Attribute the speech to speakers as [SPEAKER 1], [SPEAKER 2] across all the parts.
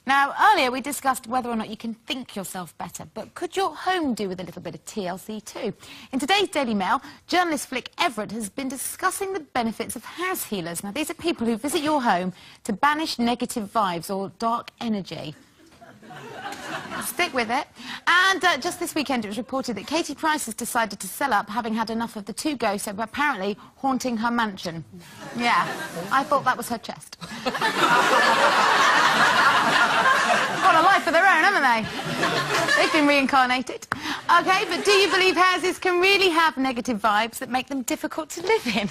[SPEAKER 1] Now, earlier we discussed whether or not you can think yourself better, but could your home do with a little bit of TLC too? In today's Daily Mail, journalist Flick Everett has been discussing the benefits of house healers. Now, these are people who visit your home to banish negative vibes or dark energy. Stick with it. And just this weekend it was reported that Katie Price has decided to sell up, having had enough of the two ghosts apparently haunting her mansion. Yeah, I thought that was her chest. Got a life of their own, haven't they? They've been reincarnated. OK, but do you believe houses can really have negative vibes that make them difficult to live in?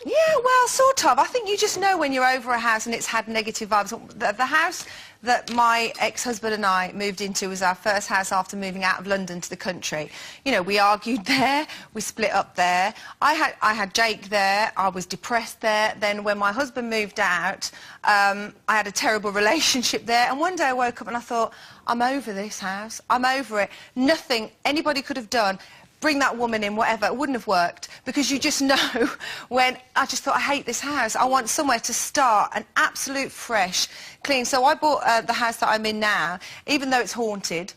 [SPEAKER 2] Yeah, well, sort of. I think you just know when you're over a house and it's had negative vibes. The house that my ex-husband and I moved into was our first house after moving out of London to the country. You know, we argued there, we split up there. I had Jake there, I was depressed there. Then when my husband moved out, I had a terrible relationship there. And one day I woke up and I thought, I'm over this house, I'm over it. Nothing anybody could have done, bring that woman in, whatever, it wouldn't have worked, because you just know when I just thought, I hate this house, I want somewhere to start, an absolute fresh, clean. So I bought the house that I'm in now, even though it's haunted.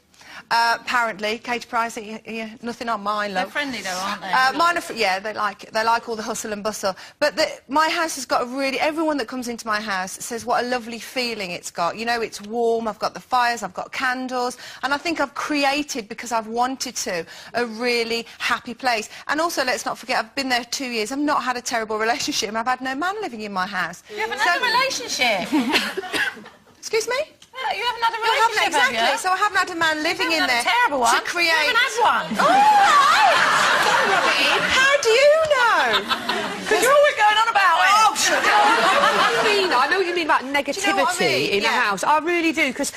[SPEAKER 2] Apparently, Katie Price, nothing on mine, love.
[SPEAKER 3] They're friendly though, aren't they?
[SPEAKER 2] Mine are, yeah, they like all the hustle and bustle. But my house has got a really, everyone that comes into my house says what a lovely feeling it's got. You know, it's warm, I've got the fires, I've got candles, and I think I've created, because I've wanted to, a really happy place. And also, let's not forget, I've been there 2 years, I've not had a terrible relationship, and I've had no man living in my house.
[SPEAKER 3] You haven't had a relationship?
[SPEAKER 2] Excuse me?
[SPEAKER 3] Yeah, you haven't had a relationship,
[SPEAKER 2] exactly.
[SPEAKER 3] have you?
[SPEAKER 2] So I haven't had a man living in there.
[SPEAKER 3] A terrible one.
[SPEAKER 2] To create.
[SPEAKER 3] You haven't had one.
[SPEAKER 2] Oh, right. How do you know?
[SPEAKER 3] Because you're always going on about it.
[SPEAKER 2] Oh, shut up.
[SPEAKER 4] I know what you mean about negativity in a house. I really do, because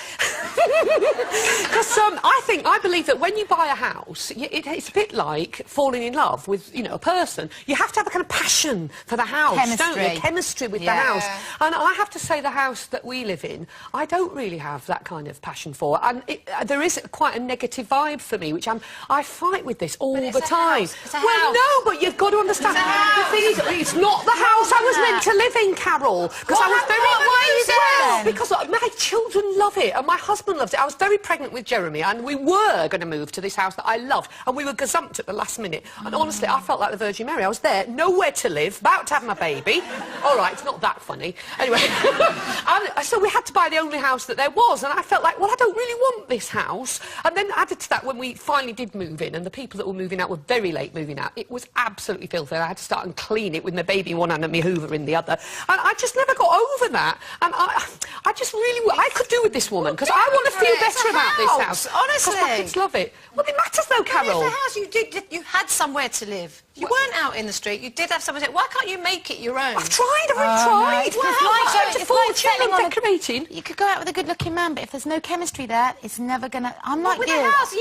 [SPEAKER 4] I believe that when you buy a house, it's a bit like falling in love with, you know, a person. You have to have a kind of passion for the house, don't you? Chemistry with the house. And I have to say, the house that we live in, I don't really have that kind of passion for. And there is quite a negative vibe for me, which I fight with this all the time. Well, no, but you've got to understand. The thing is, it's not the house I was meant to live in, Carol. Because I was very...
[SPEAKER 1] Why are you there?
[SPEAKER 4] Because my children love it, and my husband loves it. I was very pregnant with Jeremy, and we were going to move to this house that I loved, and we were gazumped at the last minute. And honestly, I felt like the Virgin Mary. I was there, nowhere to live, about to have my baby. All right, it's not that funny. Anyway, and so we had to buy the only house that there was, and I felt like, well, I don't really want this house. And then added to that, when we finally did move in, and the people that were moving out were very late moving out, it was absolutely filthy. I had to start and clean it with my baby in one hand and my Hoover in the other. And I just never got over that. And I just really... I could do with this woman, because I want to feel better about this house.
[SPEAKER 3] Honestly.
[SPEAKER 4] Because my kids love it. Well, it matters though, Carol.
[SPEAKER 3] It's a house. You had somewhere to live. You weren't out in the street. You did have somewhere to live. Why can't you make it your own?
[SPEAKER 4] I've tried, I've tried.
[SPEAKER 1] It's like selling on
[SPEAKER 4] decorating.
[SPEAKER 1] You could go out with a good-looking man, but if there's no chemistry there, it's never gonna... I'm like
[SPEAKER 3] with
[SPEAKER 1] you.
[SPEAKER 3] a house,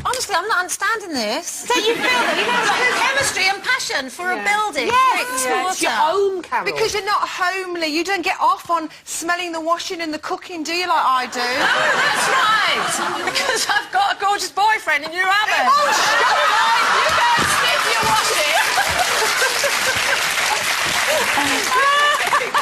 [SPEAKER 3] honestly, I'm not understanding this.
[SPEAKER 1] Don't you feel that? You know,
[SPEAKER 3] like chemistry and passion for a building.
[SPEAKER 1] Yes,
[SPEAKER 4] it's your home, Carol.
[SPEAKER 2] Because you're not homely. You don't get off on smelling the washing and the cooking, do you, like I do?
[SPEAKER 3] No, that's right. Because I've got a gorgeous boyfriend and you haven't.
[SPEAKER 2] Oh, shut up!
[SPEAKER 3] You go and stick your washing.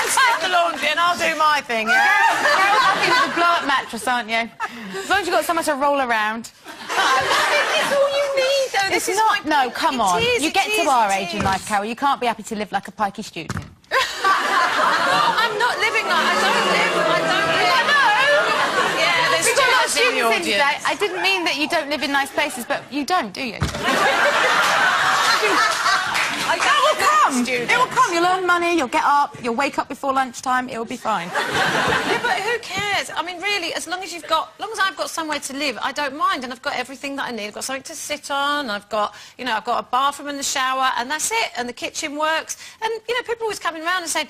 [SPEAKER 3] Stick the laundry and I'll do my thing, yeah?
[SPEAKER 1] You're happy with a blow-up mattress, aren't you? As long as you've got somewhere to roll around.
[SPEAKER 3] It's all you need, though.
[SPEAKER 1] It's not... No, come on. You get to our age in life, Carol, you can't be happy to live like a pikey student.
[SPEAKER 3] I'm not living like... I don't live. I know. Yeah, there's too much in the audience.
[SPEAKER 1] I didn't mean that you don't live in nice places, but you don't, do you? It will come. You'll earn money, you'll get up, you'll wake up before lunchtime, it will be fine.
[SPEAKER 3] Yeah, but who cares? I mean, really, as long as I've got somewhere to live, I don't mind, and I've got everything that I need. I've got something to sit on, I've got a bathroom and the shower, and that's it, and the kitchen works. And, you know, people always coming around and saying,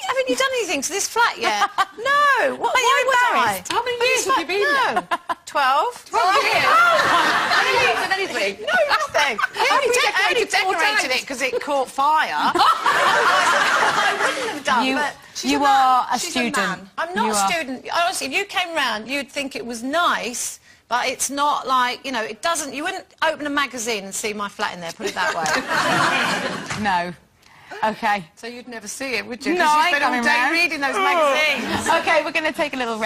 [SPEAKER 3] haven't you done anything to this flat yet? No. Why would I?
[SPEAKER 4] How many years have you been there?
[SPEAKER 3] 12.
[SPEAKER 4] 12 years?
[SPEAKER 3] Have you done anything? No, nothing. I only decorated it because it caught fire. I wouldn't have done, but...
[SPEAKER 1] You are a student.
[SPEAKER 3] I'm not a student. Honestly, if you came round, you'd think it was nice, but it's not like, you know, it doesn't... You wouldn't open a magazine and see my flat in there, put it that way.
[SPEAKER 1] No. OK.
[SPEAKER 3] So you'd never see it, would you?
[SPEAKER 1] No, I ain't
[SPEAKER 3] coming round.
[SPEAKER 1] Reading those magazines. OK, we're going to take a little rest.